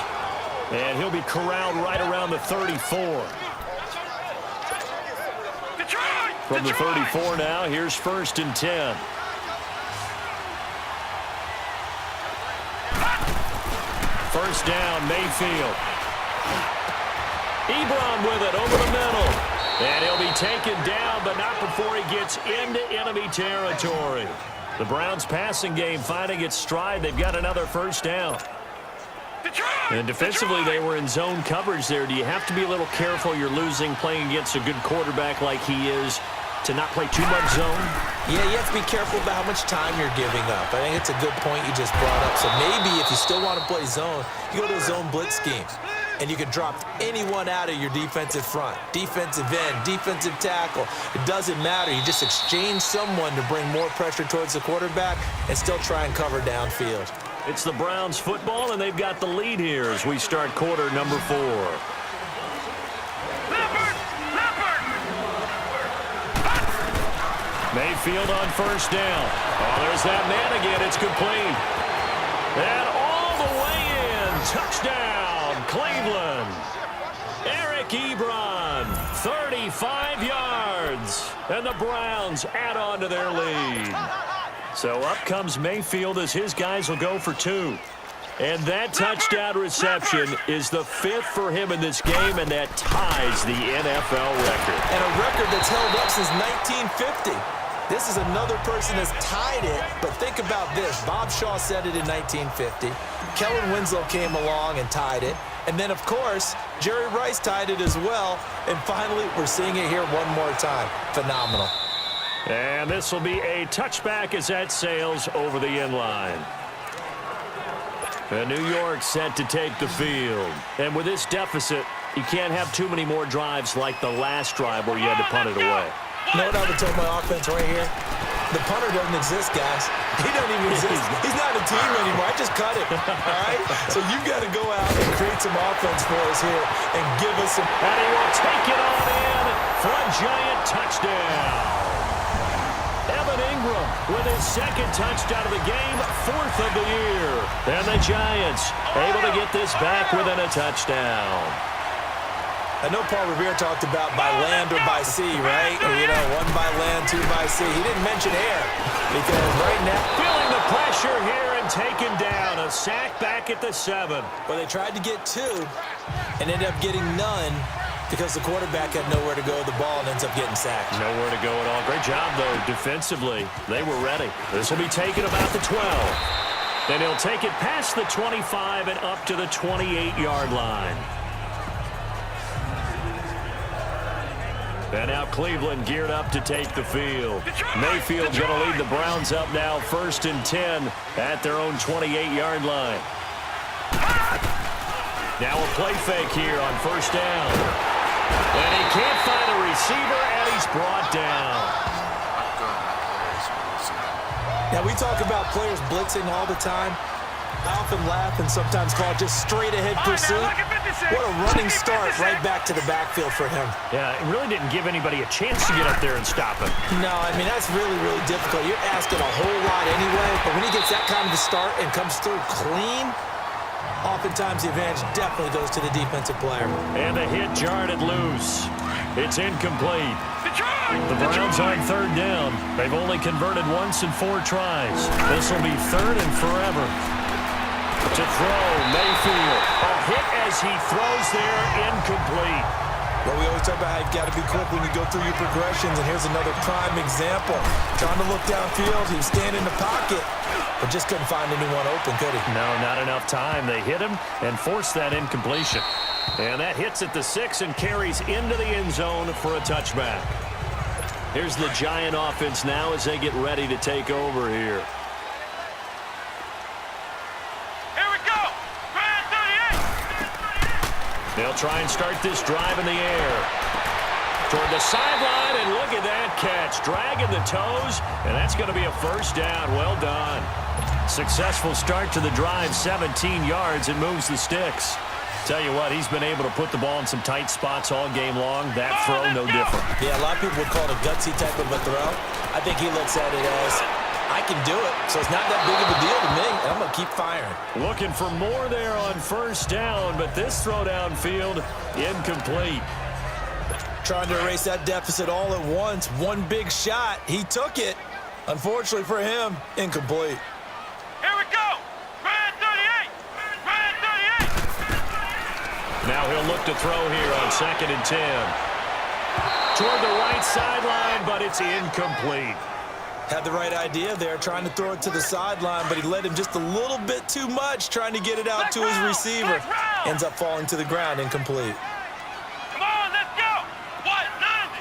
S3: And he'll be corralled right around the 34. From the 34 now, here's 1st and 10. First down, Mayfield. Ebron with it over the middle. And he'll be taken down, but not before he gets into enemy territory. The Browns passing game finding its stride. They've got another first down. And defensively, they were in zone coverage there. Do you have to be a little careful? You're losing playing against a good quarterback like he is. to not play too much zone?
S5: Yeah, you have to be careful about how much time you're giving up. I think it's a good point you just brought up. So maybe if you still want to play zone, you go to a zone blitz scheme. And you can drop anyone out of your defensive front. Defensive end, defensive tackle. It doesn't matter. You just exchange someone to bring more pressure towards the quarterback and still try and cover downfield.
S3: It's the Browns football, and they've got the lead here as we start quarter number 4. Mayfield on first down. Oh, there's that man again. It's complete. And all the way in. Touchdown, Cleveland. Eric Ebron, 35 yards. And the Browns add on to their lead. So up comes Mayfield as his guys will go for 2. And that touchdown reception is the 5th for him in this game, and that ties the NFL record.
S5: And a record that's held up since 1950. This is another person that's tied it, but think about this. Bob Shaw said it in 1950. Kellen Winslow came along and tied it. And then, of course, Jerry Rice tied it as well. And finally, we're seeing it here one more time. Phenomenal.
S3: And this will be a touchback as that sails over the end line. And New York set to take the field. And with this deficit, you can't have too many more drives like the last drive where you had to punt it away.
S5: You know what I would tell my offense right here? The punter doesn't exist, guys. He doesn't even exist. He's not a team anymore. I just cut it, all right? So you've got to go out and create some offense for us here and give us some.
S3: And he will take it on in for a giant touchdown. Evan Ingram with his second touchdown of the game, 4th of the year. And the Giants able to get this back within a touchdown.
S5: I know Paul Revere talked about by land or by sea, right? Or, you know, 1 by land, 2 by sea. He didn't mention air because right now.
S3: Feeling the pressure here and taken down. A sack back at the 7.
S5: Well, they tried to get 2 and ended up getting none because the quarterback had nowhere to go with the ball and ends up getting sacked.
S3: Nowhere to go at all. Great job, though, defensively. They were ready. This will be taken about the 12. Then he'll take it past the 25 and up to the 28-yard line. And now Cleveland geared up to take the field. Mayfield's going to lead the Browns up now 1st and 10 at their own 28-yard line. Now a play fake here on first down. And he can't find a receiver, and he's brought down.
S5: Now, we talk about players blitzing all the time. I often laugh and sometimes call it just straight-ahead pursuit. What a running start right back to the backfield for him.
S3: Yeah, it really didn't give anybody a chance to get up there and stop him.
S5: No, I mean, that's really, really difficult. You're asking a whole lot anyway, but when he gets that kind of a start and comes through clean, oftentimes the advantage definitely goes to the defensive player.
S3: And the hit jarred it loose. It's incomplete. The Browns on 3rd down. They've only converted once in 4 tries. This will be 3rd and forever. To throw, Mayfield. A hit as he throws there, incomplete.
S5: Well, we always talk about how you've got to be quick when you go through your progressions, and here's another prime example. Trying to look downfield, he was standing in the pocket, but just couldn't find anyone open, could he?
S3: No, not enough time. They hit him and forced that incompletion. And that hits at the 6 and carries into the end zone for a touchback. Here's the Giant offense now as they get ready to take over here. They'll try and start this drive in the air. Toward the sideline, and look at that catch. Dragging the toes, and that's going to be a first down. Well done. Successful start to the drive, 17 yards. It moves the sticks. Tell you what, he's been able to put the ball in some tight spots all game long. That throw, no different.
S5: Yeah, a lot of people would call it a gutsy type of a throw. I think he looks at it as, I can do it, so it's not that big of a deal to me. I'm going to keep firing.
S3: Looking for more there on first down, but this throw downfield, incomplete.
S5: Trying to erase that deficit all at once. One big shot. He took it. Unfortunately for him, incomplete.
S4: Here we go. Red 38. Red 38.
S3: Now he'll look to throw here on 2nd and 10. Toward the right sideline, but it's incomplete.
S5: Had the right idea there, trying to throw it to the sideline, but he led him just a little bit too much, trying to get it out to his receiver. Ends up falling to the ground, incomplete.
S4: Come on, let's go. 190.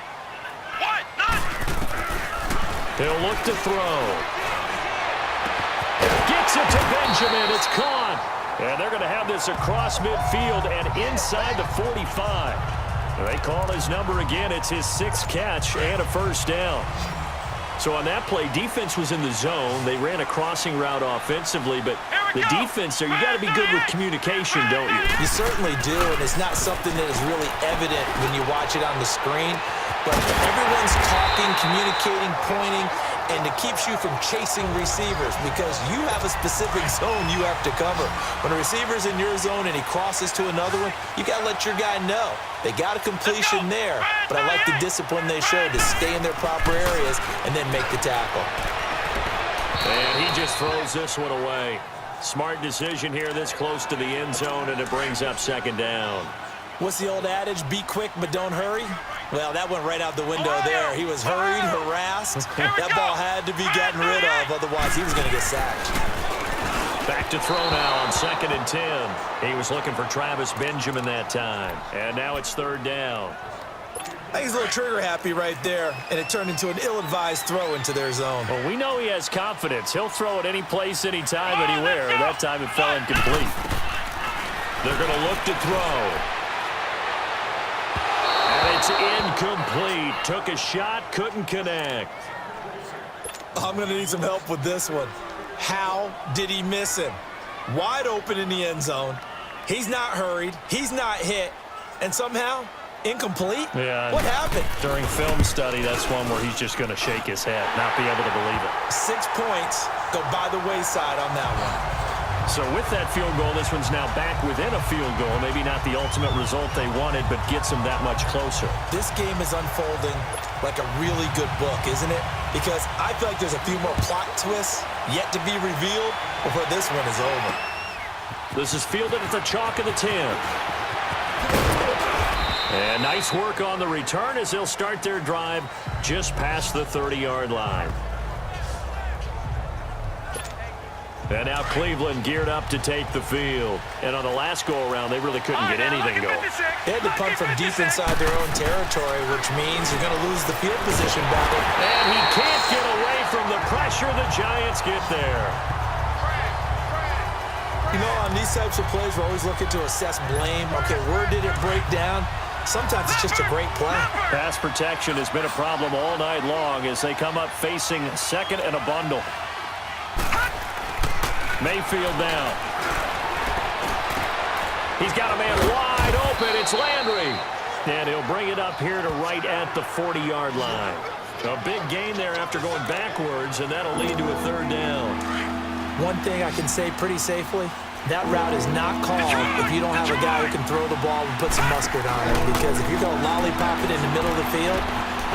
S4: 190.
S3: He'll look to throw. Gets it to Benjamin. It's caught. And they're going to have this across midfield and inside the 45. They call his number again. It's his 6th catch and a first down. So on that play, defense was in the zone. They ran a crossing route offensively, but the defense there, you got to be good with communication, don't you?
S5: You certainly do, and it's not something that is really evident when you watch it on the screen. But everyone's talking, communicating, pointing, and it keeps you from chasing receivers because you have a specific zone you have to cover. When a receiver's in your zone and he crosses to another one, you got to let your guy know. They got a completion there, but I like the discipline they showed to stay in their proper areas and then make the tackle.
S3: And he just throws this one away. Smart decision here this close to the end zone, and it brings up 2nd down.
S5: What's the old adage? Be quick, but don't hurry? Well, that went right out the window there. He was hurried, harassed. That ball had to be gotten rid of, otherwise he was going to get sacked.
S3: Back to throw now on 2nd and 10. He was looking for Travis Benjamin that time. And now it's 3rd down.
S5: I think he's a little trigger happy right there, and it turned into an ill-advised throw into their zone.
S3: Well, we know he has confidence. He'll throw it any place, anytime, anywhere. That time it fell incomplete. They're going to look to throw. It's incomplete. Took a shot, couldn't connect.
S5: I'm going to need some help with this one. How did he miss him? Wide open in the end zone. He's not hurried. He's not hit. And somehow, incomplete?
S3: Yeah.
S5: What happened?
S3: During film study, that's one where he's just going to shake his head, not be able to believe it.
S5: 6 points go by the wayside on that one.
S3: So with that field goal, this one's now back within a field goal. Maybe not the ultimate result they wanted, but gets them that much closer.
S5: This game is unfolding like a really good book, isn't it? Because I feel like there's a few more plot twists yet to be revealed before this one is over.
S3: This is fielded at the chalk of the 10. And nice work on the return as they'll start their drive just past the 30-yard line. And now Cleveland geared up to take the field. And on the last go-around, they really couldn't get anything going.
S5: They had to punt from deep inside their own territory, which means you're going to lose the field position battle.
S3: And he can't get away from the pressure. The Giants get there.
S5: You know, on these types of plays, we're always looking to assess blame. Okay, where did it break down? Sometimes it's just a great play.
S3: Pass protection has been a problem all night long as they come up facing 2nd and a bundle. Mayfield down. He's got a man wide open. It's Landry. And he'll bring it up here to right at the 40-yard line. A big gain there after going backwards, and that'll lead to a 3rd down.
S5: One thing I can say pretty safely, that route is not called if you don't have a guy who can throw the ball and put some mustard on it. Because if you're going to lollipop it in the middle of the field,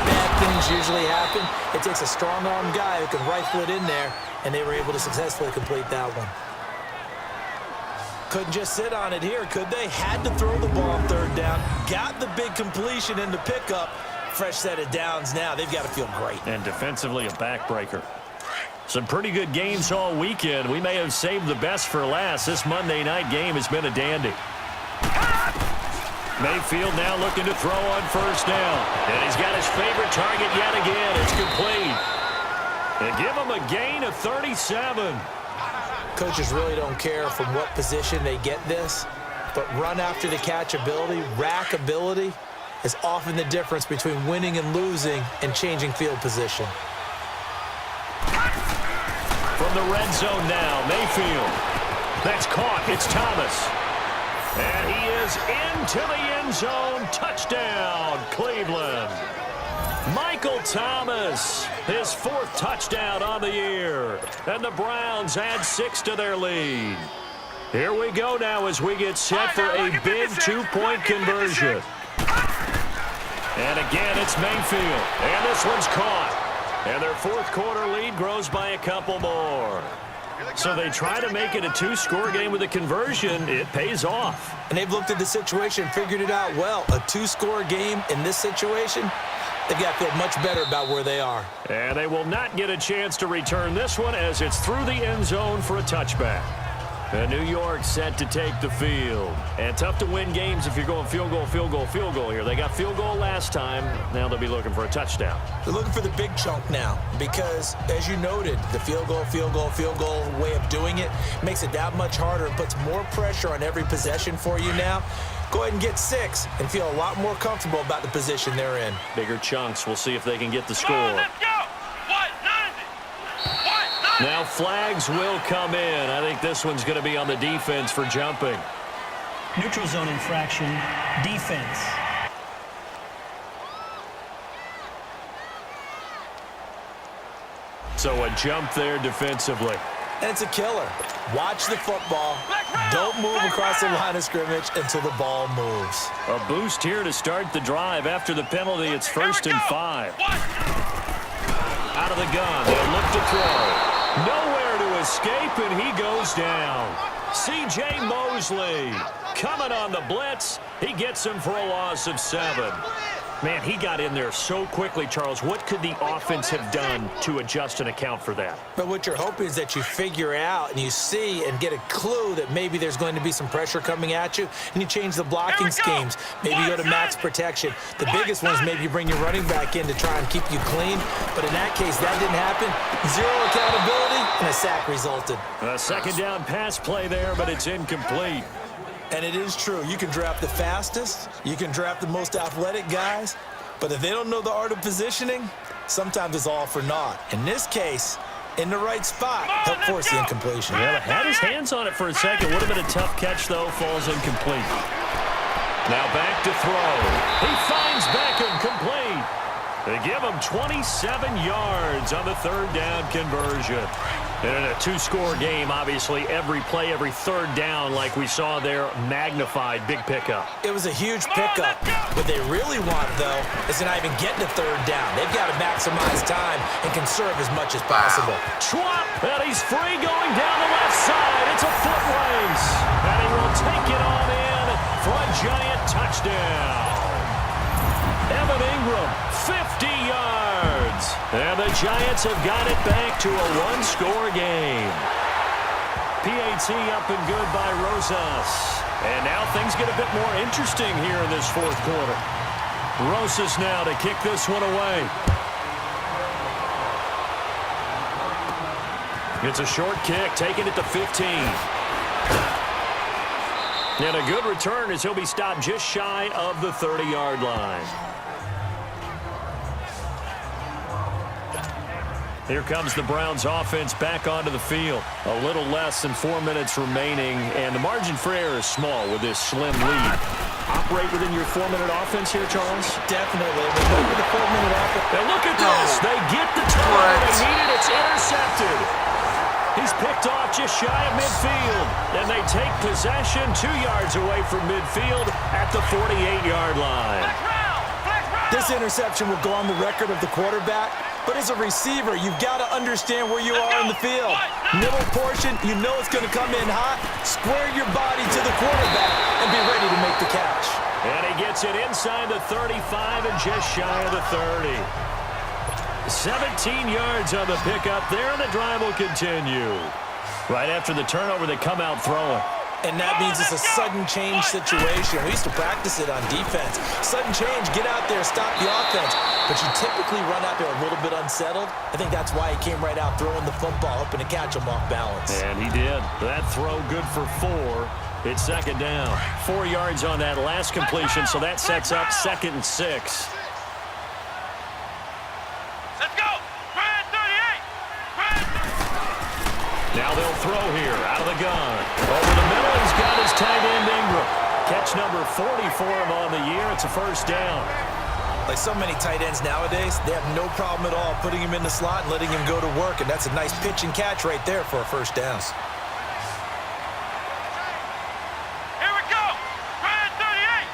S5: bad things usually happen. It takes a strong-arm guy who can rifle it in there, and they were able to successfully complete that one. Couldn't just sit on it here, could they? Had to throw the ball on 3rd down. Got the big completion in the pickup. Fresh set of downs now. They've got to feel great.
S3: And defensively, a backbreaker. Some pretty good games all weekend. We may have saved the best for last. This Monday night game has been a dandy. Mayfield now looking to throw on 1st down. And he's got his favorite target yet again. It's complete. They give him a gain of 37.
S5: Coaches really don't care from what position they get this, but run after the catch ability, rack ability, is often the difference between winning and losing and changing field position.
S3: From the red zone now, Mayfield. That's caught. It's Thomas. And he is into the end zone. Touchdown, Cleveland. Michael Thomas, his 4th touchdown on the year. And the Browns add 6 to their lead. Here we go now as we get set for a big 2-point conversion. And again, it's Mayfield. And this one's caught. And their 4th quarter lead grows by a couple more. So they try to make it a 2-score game with a conversion. It pays off.
S5: And they've looked at the situation, figured it out well. A 2-score game in this situation, they've got to feel much better about where they are.
S3: And they will not get a chance to return this one as it's through the end zone for a touchback. And New York set to take the field. And tough to win games if you're going field goal, field goal, field goal here. They got field goal last time. Now they'll be looking for a touchdown.
S5: They're looking for the big chunk now because, as you noted, the field goal, field goal, field goal way of doing it makes it that much harder and puts more pressure on every possession for you now. Go ahead and get 6 and feel a lot more comfortable about the position they're in.
S3: Bigger chunks. We'll see if they can get the score.
S4: Let's go.
S3: Now flags will come in. I think this one's going to be on the defense for jumping.
S1: Neutral zone infraction, defense.
S3: So a jump there defensively.
S5: And it's a killer. Watch the football. Don't move across the line of scrimmage until the ball moves.
S3: A boost here to start the drive. After the penalty, it's 1st and 5. Out of the gun. They'll look to throw. Nowhere to escape, and he goes down. C.J. Mosley coming on the blitz. He gets him for a loss of 7. Man, he got in there so quickly, Charles. What could the offense have done to adjust and account for that?
S5: But what you're hoping is that you figure out and you see and get a clue that maybe there's going to be some pressure coming at you, and you change the blocking schemes. Maybe you go to max protection. The biggest one is maybe you bring your running back in to try and keep you clean. But in that case, that didn't happen. 0 accountability, and a sack resulted.
S3: A second down pass play there, but it's incomplete.
S5: And it is true. You can draft the fastest. You can draft the most athletic guys. But if they don't know the art of positioning, sometimes it's all for naught. In this case, in the right spot, help force the incompletion.
S3: Yeah, had his hands on it for a second. Would have been a tough catch, though. Falls incomplete. Now back to throw. He finds Beckham complete. They give him 27 yards on the 3rd down conversion. And in a 2-score game, obviously, every play, every 3rd down, like we saw there, magnified, big pickup.
S5: It was a huge pickup. What they really want, though, is to not even get to 3rd down. They've got to maximize time and conserve as much as possible.
S3: Schwab, and he's free going down the left side. It's a foot race. And he will take it on in for a giant touchdown. Evan Ingram, 50 yards. And the Giants have got it back to a 1-score game. PAT up and good by Rosas. And now things get a bit more interesting here in this 4th quarter. Rosas now to kick this one away. It's a short kick, taking it to 15. And a good return as he'll be stopped just shy of the 30-yard line. Here comes the Browns offense back onto the field. A little less than 4 minutes remaining, and the margin for error is small with this slim lead. Operate within your 4-minute offense here, Charles?
S5: Definitely. Remember the 4-minute offense.
S3: And look at this. They get the turnover they needed. It's intercepted. He's picked off just shy of midfield, and they take possession 2 yards away from midfield at the 48-yard line.
S5: This interception will go on the record of the quarterback. But as a receiver, you've got to understand where you are in the field. Middle portion, you know it's going to come in hot. Square your body to the quarterback and be ready to make the catch.
S3: And he gets it inside the 35 and just shy of the 30. 17 yards on the pickup there, and the drive will continue. Right after the turnover, they come out throwing.
S5: And that means it's a sudden change situation. We used to practice it on defense. Sudden change, get out there, stop the offense. But you typically run out there a little bit unsettled. I think that's why he came right out throwing the football, hoping to catch him off balance.
S3: And he did. That throw good for 4. It's 2nd down. 4 yards on that last completion, so that sets up 2nd and 6.
S4: Let's go. Brad 38.
S3: Now they'll throw here out of the gun. Over the middle, he's got his tight end Ingram. Catch number 40 for him on the year. It's a 1st down.
S5: Like so many tight ends nowadays, they have no problem at all putting him in the slot and letting him go to work, and that's a nice pitch and catch right there for a 1st down.
S4: Here we go. Brad 38.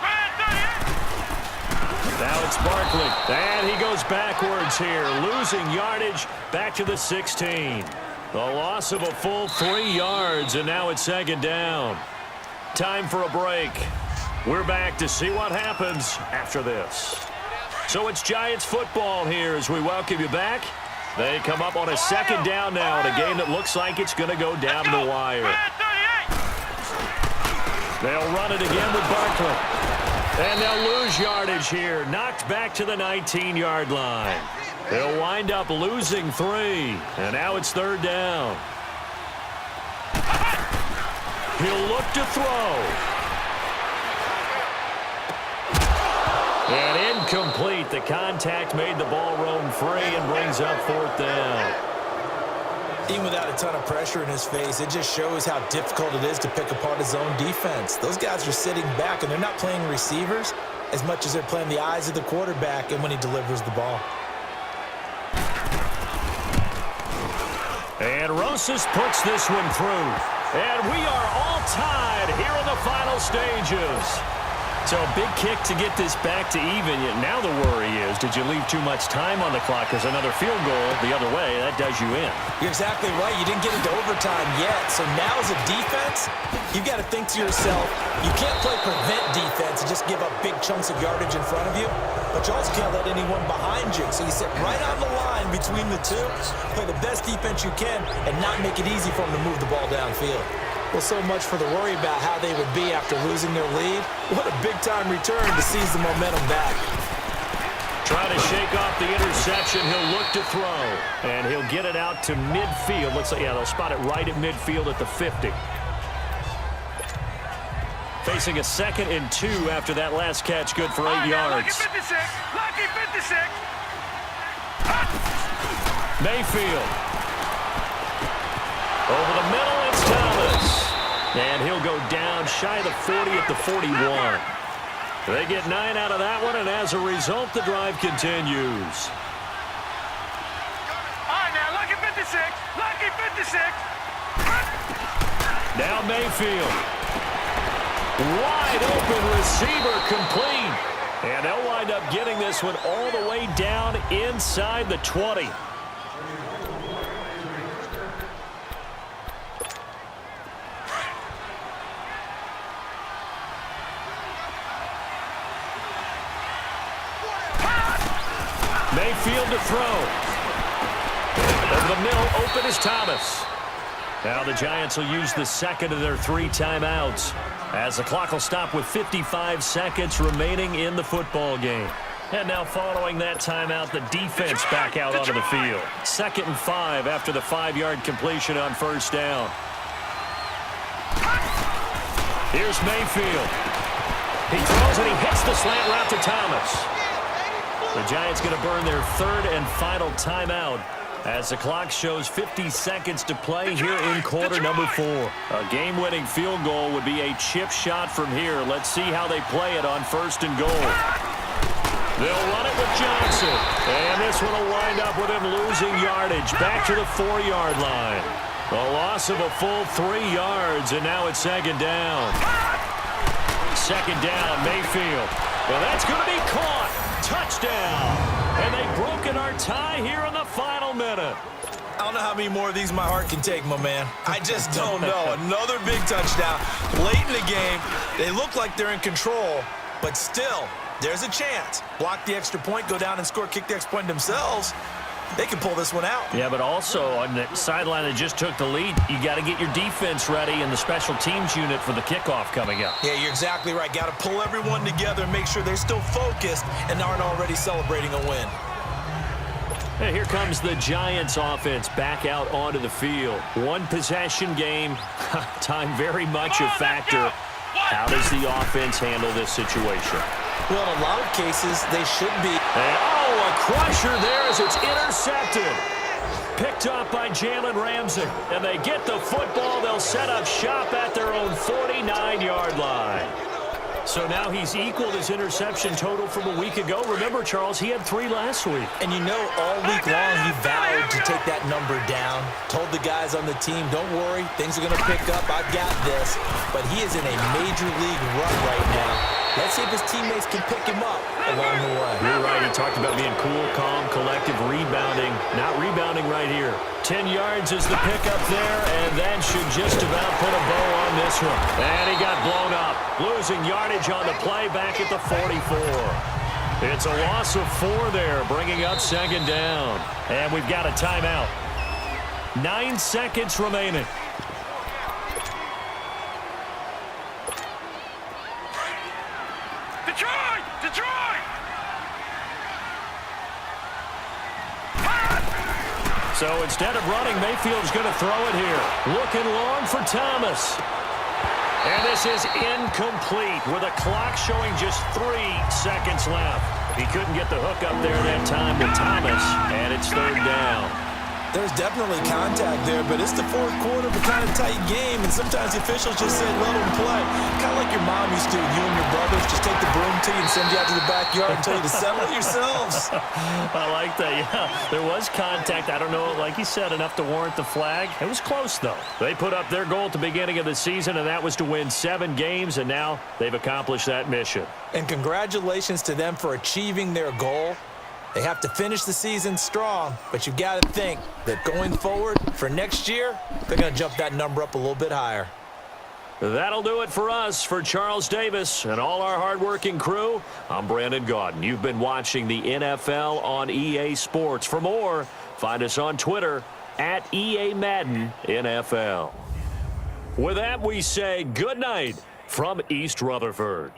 S4: Brad 38.
S3: Now it's Barkley. And he goes backwards here, losing yardage back to the 16. The loss of a full 3 yards, and now it's 2nd down. Time for a break. We're back to see what happens after this. So it's Giants football here as we welcome you back. They come up on a 2nd down now in a game that looks like it's going to go down the wire. They'll run it again with Barkley. And they'll lose yardage here. Knocked back to the 19-yard line. They'll wind up losing 3. And now it's 3rd down. He'll look to throw. And incomplete. The contact made the ball roam free and brings up 4th down.
S5: Even without a ton of pressure in his face, it just shows how difficult it is to pick apart his own defense. Those guys are sitting back, and they're not playing receivers as much as they're playing the eyes of the quarterback and when he delivers the ball.
S3: And Rosas puts this one through. And we are all tied here in the final stages. So a big kick to get this back to even. Yet now the worry is, did you leave too much time on the clock? Because another field goal the other way, that does you in.
S5: You're exactly right. You didn't get into overtime yet. So now as a defense, you've got to think to yourself, you can't play prevent defense and just give up big chunks of yardage in front of you. But you also can't let anyone behind you. So you sit right on the line between the two, play the best defense you can, and not make it easy for them to move the ball downfield. Well, so much for the worry about how they would be after losing their lead. What a big-time return to seize the momentum back.
S3: Trying to shake off the interception. He'll look to throw. And he'll get it out to midfield. Looks like, yeah, they'll spot it right at midfield at the 50. Facing a 2nd and 2 after that last catch. Good for 8 yards.
S4: Lucky 56.
S3: Mayfield. Over the middle, it's Thomas. And he'll go down shy of the 40 at the 41. They get 9 out of that one, and as a result, the drive continues.
S4: All right, now, lucky 56. Lucky 56.
S3: Now Mayfield. Wide open receiver complete. And they'll wind up getting this one all the way down inside the 20. Mayfield to throw. Over the middle, open is Thomas. Now the Giants will use the 2nd of their 3 timeouts as the clock will stop with 55 seconds remaining in the football game. And now following that timeout, the defense back out onto the field. 2nd and 5 after the 5-yard completion on 1st down. Here's Mayfield. He throws and he hits the slant route to Thomas. The Giants going to burn their 3rd and final timeout as the clock shows 50 seconds to play here in quarter number 4. A game-winning field goal would be a chip shot from here. Let's see how they play it on 1st and goal. They'll run it with Johnson. And this one will wind up with him losing yardage back to the 4-yard line. A loss of a full 3 yards, and now it's 2nd down. 2nd down, Mayfield. Well, that's going to be caught. Touchdown. And they've broken our tie here in the final minute.
S5: I don't know how many more of these my heart can take, my man. I just don't know. Another big touchdown. Late in the game, they look like they're in control, but still, there's a chance. Block the extra point, go down and score, kick the extra point themselves. They can pull this one out.
S3: Yeah, but also on the sideline that just took the lead, you got to get your defense ready and the special teams unit for the kickoff coming up.
S5: Yeah, you're exactly right. Got to pull everyone together and make sure they're still focused and aren't already celebrating a win.
S3: Hey, here comes the Giants offense back out onto the field. 1 possession game. Time very much a factor. How does the offense handle this situation?
S5: Well, in a lot of cases, they should be.
S3: And, a crusher there as it's intercepted. Picked up by Jalen Ramsey. And they get the football. They'll set up shop at their own 49-yard line. So now he's equaled his interception total from a week ago. Remember, Charles, he had 3 last week.
S5: And you know, all week long, he vowed to take that number down. Told the guys on the team, don't worry, things are going to pick up. I've got this. But he is in a major league run right now. Let's see if his teammates can pick him up along the way.
S3: You're right. He talked about being cool, calm, collective, rebounding. Not rebounding right here. 10 yards is the pickup there, and that should just about put a bow on this one. And he got blown up. Losing yardage on the play back at the 44. It's a loss of 4 there, bringing up 2nd down. And we've got a timeout. 9 seconds remaining. So instead of running, Mayfield's going to throw it here. Looking long for Thomas. And this is incomplete with a clock showing just 3 seconds left. He couldn't get the hook up there that time with Thomas, and it's third down.
S5: There's definitely contact there, but it's the fourth quarter of a kind of tight game, and sometimes the officials just say, let them play. Kind of like your mom used to, you and your brothers just take the broom to you and send you out to the backyard and tell you to settle it yourselves.
S3: I like that, yeah. There was contact. I don't know, like you said, enough to warrant the flag. It was close, though. They put up their goal at the beginning of the season, and that was to win 7 games, and now they've accomplished that mission.
S5: And congratulations to them for achieving their goal. They have to finish the season strong, but you got to think that going forward for next year, they're going to jump that number up a little bit higher.
S3: That'll do it for us. For Charles Davis and all our hardworking crew, I'm Brandon Gaudin. You've been watching the NFL on EA Sports. For more, find us on Twitter at EA Madden NFL. With that, we say good night from East Rutherford.